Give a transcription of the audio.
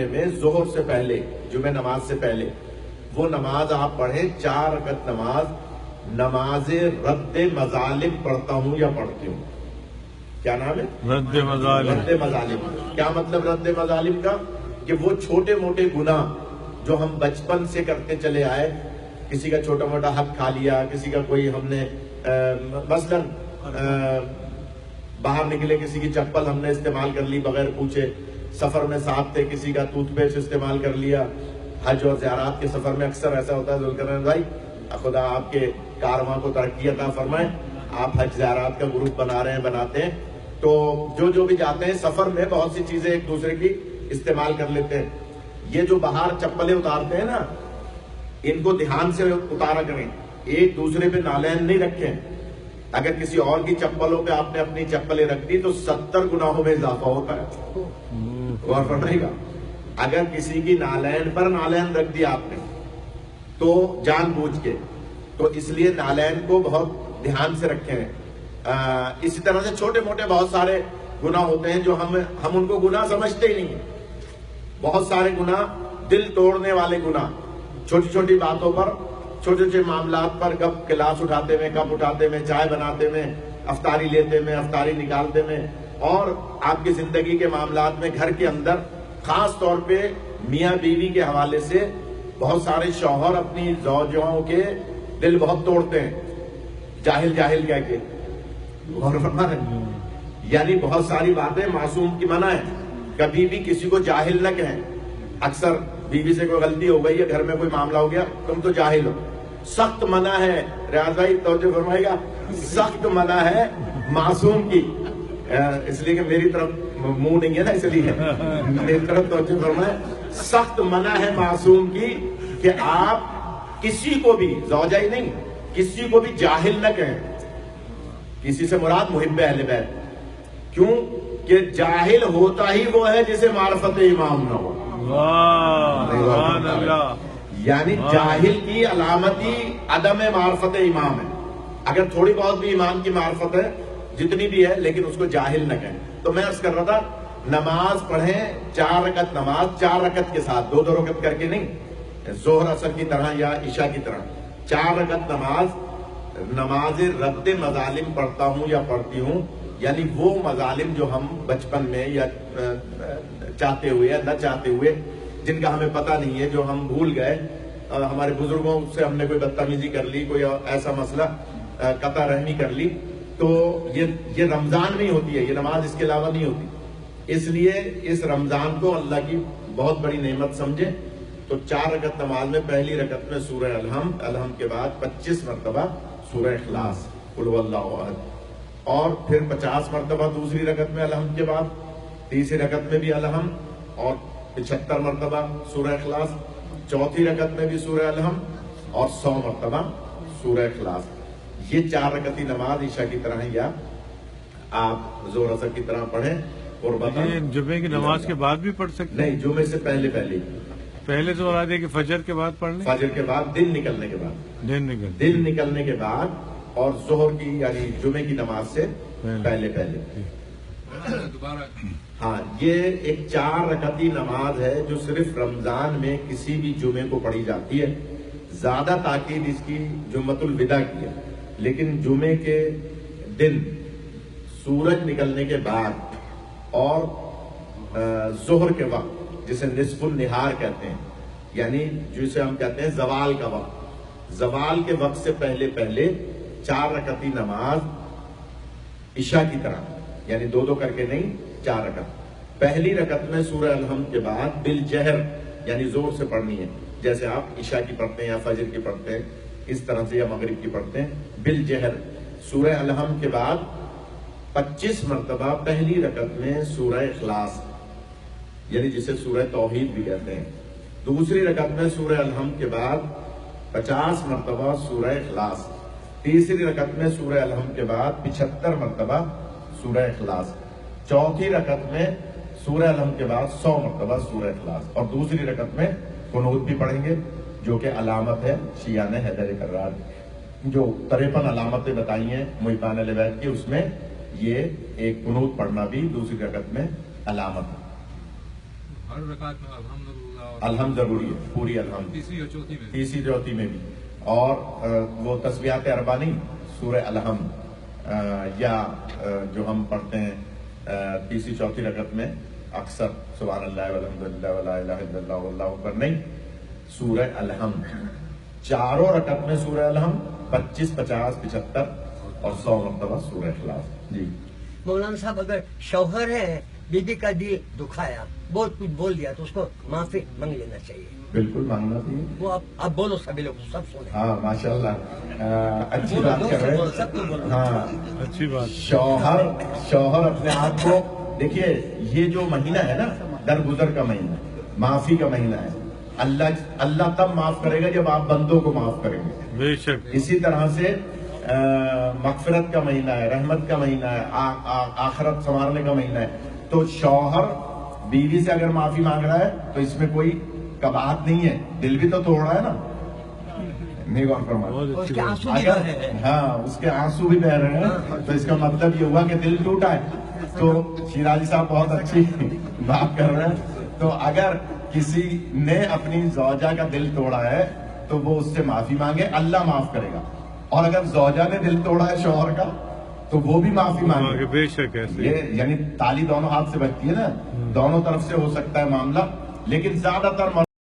میں ظہر سے پہلے، جمعہ نماز سے پہلے وہ نماز آپ پڑھیں 4 رکعت نماز، نماز رد مظالم پڑھتا ہوں یا پڑھتی ہوں. کیا نام ہے؟ رد مظالم. رد مظالم. کیا مطلب رد مظالم کا؟ کہ وہ چھوٹے موٹے گناہ جو ہم بچپن سے کرتے چلے آئے، کسی کا چھوٹا موٹا حق کھا لیا، کسی کا کوئی ہم نے مثلا باہر نکلے کسی کی چپل ہم نے استعمال کر لی بغیر پوچھے، سفر میں ساتھ تھے کسی کا ٹوتھ پیسٹ استعمال کر لیا. حج اور زیارات کے سفر میں اکثر ایسا ہوتا ہے. ذوالقرنین بھائی خدا آپ کے کارواں کو ترقی عطا فرمائے. آپ حج زیارات کا گروپ بنا رہے ہیں، بناتے ہیں، تو جو بھی جاتے ہیں سفر میں بہت سی چیزیں ایک دوسرے کی استعمال کر لیتے ہیں. یہ جو باہر چپلیں اتارتے ہیں نا، ان کو دھیان سے اتارا کریں، ایک دوسرے پہ نالین نہیں رکھیں. اگر کسی اور کی چپلوں پہ آپ نے اپنی چپلیں رکھ دی تو 70 گناہوں میں اضافہ ہوتا ہے. غور فرمائے گا. اگر کسی کی نالین پر نالین رکھ دی آپ نے تو جان بوجھ کے، تو اس لیے نالین کو بہت دھیان سے رکھیں. اسی طرح سے چھوٹے موٹے بہت سارے گناہ ہوتے ہیں جو ہم ان کو گناہ سمجھتے ہی نہیں ہیں. بہت سارے گناہ دل توڑنے والے گناہ، چھوٹی چھوٹی باتوں پر، چھوٹے چھوٹے معاملات پر، کب گلاس اٹھاتے میں، کپ اٹھاتے میں، چائے بناتے میں، افطاری لیتے میں، افطاری نکالتے میں، اور آپ کی زندگی کے معاملات میں گھر کے اندر خاص طور پہ میاں بیوی کے حوالے سے بہت سارے شوہر اپنی زوجوں کے دل بہت توڑتے ہیں، جاہل جاہل کہہ کے. غور فرما رہے ہیں؟ یعنی بہت ساری باتیں معصوم کی منع ہے. کبھی بھی کسی کو جاہل نہ کہیں. اکثر بیوی سے کوئی غلطی ہو گئی ہے، گھر میں کوئی معاملہ ہو گیا، تم تو جاہل ہو. سخت منع ہے. ریاض بھائی توجہ فرمائے گا، سخت منع ہے معصوم کی. اس لیے کہ میری طرف منہ نہیں ہے نا، اس لیے میری طرف توجہ فرمائے. سخت منع ہے معصوم کی کہ آپ کسی کو بھی، زوجہ ہی نہیں، کسی کو بھی جاہل نہ کہیں. کسی سے مراد محب اہل بیت. کیوں کہ جاہل ہوتا ہی وہ ہے جسے معرفت امام نہ ہو. سبحان اللہ. یعنی جاہل کی علامتی عدم معرفت امام ہے. اگر تھوڑی بہت بھی امام کی معرفت ہے، جتنی بھی ہے، لیکن اس کو جاہل نہ کہیں. تو میں عرض کر رہا تھا، نماز پڑھیں 4 رکعت نماز، 4 رکعت کے ساتھ، 2 رکعت کر کے نہیں، ظہر اثر کی طرح یا عشاء کی طرح. 4 رکعت نماز رد مظالم پڑھتا ہوں یا پڑھتی ہوں. یعنی وہ مظالم جو ہم بچپن میں یا چاہتے ہوئے یا نہ چاہتے ہوئے، جن کا ہمیں پتہ نہیں ہے، جو ہم بھول گئے، ہمارے بزرگوں سے ہم نے کوئی بدتمیزی کر لی، کوئی ایسا مسئلہ قطع رحمی کر لی، تو یہ رمضان میں ہی ہوتی ہے، یہ نماز اس کے علاوہ نہیں ہوتی. اس لیے اس رمضان کو اللہ کی بہت بڑی نعمت سمجھے. تو 4 رکعت نماز میں پہلی رکعت میں سورہ الحمد کے بعد 25 مرتبہ سورہ اخلاص، قل هو اللہ احد، اور پھر 50 مرتبہ دوسری رکعت میں الحمد کے بعد، تیسری رکعت میں بھی الحمد، اور 75 مرتبہ سورہ اخلاص، چوتھی رکعت میں بھی سورہ الحمد، اور 100 مرتبہ سورہ اخلاص. یہ 4 رکعتی نماز عشاء کی طرح ہے، یا آپ ظہر اثر کی طرح پڑھیں. یہ جمعے کی نماز کے بعد بھی پڑھ سکتے ہیں؟ نہیں، جمعے سے پہلے پہلے تو مراد ہے کہ فجر کے بعد پڑھ لیں. فجر کے بعد، دن نکلنے کے بعد، دن نکلنے کے بعد، اور ظہر کی یعنی جمعے کی نماز سے پہلے. ہاں، یہ ایک 4 رکعتی نماز ہے جو صرف رمضان میں کسی بھی جمعے کو پڑھی جاتی ہے. زیادہ تاکید اس کی جمعۃ الوداع کی ہے، لیکن جمعے کے دن سورج نکلنے کے بعد اور ظہر کے وقت، جسے نصف النہار کہتے ہیں، یعنی جسے ہم کہتے ہیں زوال کا وقت، زوال کے وقت سے پہلے 4 رکعتی نماز عشاء کی طرح، یعنی 2 کر کے نہیں، 4 رکعت. پہلی رکعت میں سورہ الحمد کے بعد بالجہر، یعنی زور سے پڑھنی ہے، جیسے آپ عشاء کی پڑھتے ہیں یا فجر کی پڑھتے ہیں، اس طرح سے، یا مغرب کی پڑھتے ہیں. بالجہر سورہ الحمد کے بعد 25 مرتبہ پہلی رکعت میں سورہ اخلاص، یعنی جسے سورہ توحید بھی کہتے ہیں. دوسری رکعت میں سورہ الحمد کے بعد 50 مرتبہ سورہ اخلاص. تیسری رکعت میں سورہ الحمد کے بعد 75 مرتبہ سورہ اخلاص. چوتھی رکعت میں سورہ الحمد کے بعد 100 مرتبہ سورہ اخلاص. اور دوسری رکعت میں قنوت بھی پڑھیں گے، جو کہ علامت ہے شیعہ نے حیدر کرار، جو 53 علامتیں بتائی ہیں محبان اہل بیت کی، اس میں یہ ایک قنوت پڑھنا بھی دوسری رکعت میں علامت ہے. ہر رکعت میں الحمدللہ الحمد ضروری ہے، پوری الحمد، تیسری اور چوتھی میں تیسری چوتھی میں بھی، اور وہ تسبیحات اربع نہیں، سورہ الحمد یا جو ہم پڑھتے ہیں تیسری چوتھی رکعت میں اکثر سبحان اللہ والحمدللہ ولا الہ الا اللہ واللہ اکبر نہیں، سورہ الحمد چاروں رکعت میں سورہ الحمد 25 50 75 اور 100 مرتبہ سورہ اخلاص. جی مولانا صاحب اگر شوہر ہے بی بی کا دل دکھایا، بہت کچھ بول دیا تو اس کو معافی مانگ لینا چاہیے. بالکل مانگنا چاہیے. وہ آپ بولو، سبھی لوگ سب سنیں. ہاں ماشاء اللہ اچھی بولو، بات دو کر سے رہے بولو، سب کو بولو. ہیں. ہاں اچھی بات. شوہر اپنے آپ کو دیکھیے، یہ جو مہینہ ہے نا درگزر کا مہینہ، معافی کا مہینہ ہے. اللہ تب معاف کرے گا جب آپ بندوں کو معاف کریں گے. بے شک. اسی طرح سے مغفرت کا مہینہ ہے، رحمت کا مہینہ ہے، آخرت سنوارنے کا مہینہ ہے. تو شوہر بیوی سے اگر معافی مانگ رہا ہے تو اس میں کوئی کباہت نہیں ہے، دل بھی تو توڑ رہا ہے نا. نہیں غور فرمائے. بہت اس اچھی کے بات. آنسو بھی اگر بہہ رہے ہیں. ہاں اس کے آنسو بھی بہ رہے ہیں تو اس کا مطلب یہ ہوا کہ دل ٹوٹا ہے. تو شیرازی صاحب بہت اچھی بات کر رہے ہیں. تو اگر کسی نے اپنی زوجہ کا دل توڑا ہے تو وہ اس سے معافی مانگے، اللہ معاف کرے گا. اور اگر زوجہ نے دل توڑا ہے شوہر کا تو وہ بھی معافی مانگے. بے شک ایسے. یہ یعنی تالی دونوں ہاتھ سے بجتی ہے نا، دونوں طرف سے ہو سکتا ہے معاملہ، لیکن زیادہ تر